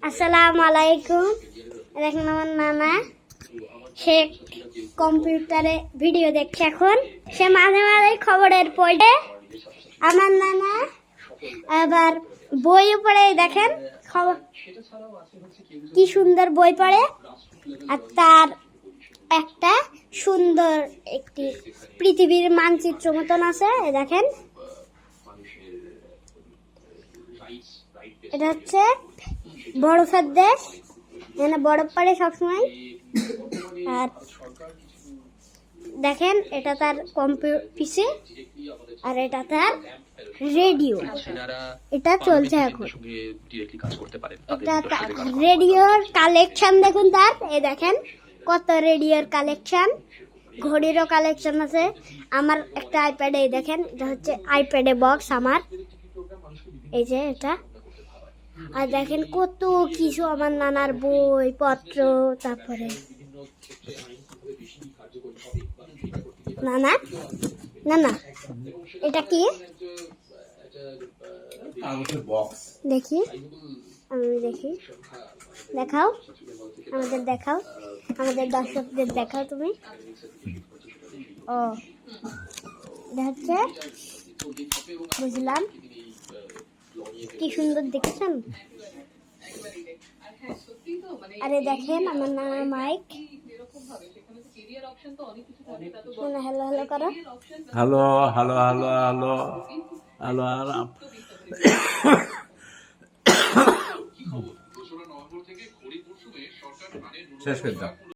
আসসালামু আলাইকুম। দেখেন আমার নানা, সে কম্পিউটারে ভিডিও দেখছে এখন। সে মাঝে মাঝে খবরের পড়ে। আমার নানা আবার বইও পড়ে, দেখেন খবর কি সুন্দর বই পড়ে। আর তার একটা সুন্দর একটি পৃথিবীর মানচিত্র মতন আছে, দেখেন। এটা হচ্ছে বরফের দেশ, এখানে বরফ পড়ে সবসময়। আর দেখেন এটা তার পিসে, আর এটা তার রেডিও। এটা চলছে এখন। এটা রেডিওর কালেকশন দেখুন তার, এই দেখেন কত রেডিওর কালেকশন। ঘড়িরও কালেকশন আছে। আমার একটা আইপ্যাডে, এই দেখেন এটা হচ্ছে আইপ্যাডে বক্স আমার, এই যে এটা। আর দেখেন কত কিছু আমার নানার বই পত্র। তারপরে নানা নানা এটা কি দেখি, আমি দেখি, দেখাও আমাদের, দেখাও আমাদের দর্শকদের, দেখাও তুমি। ও এটা হচ্ছে, বুঝলাম, কি সুন্দর দেখছেন। আরে দেখেন আমার নানা মাইক। হ্যালো হ্যালো করো। Hello hello hello hello hello আলাপ। শেষ করে দাও।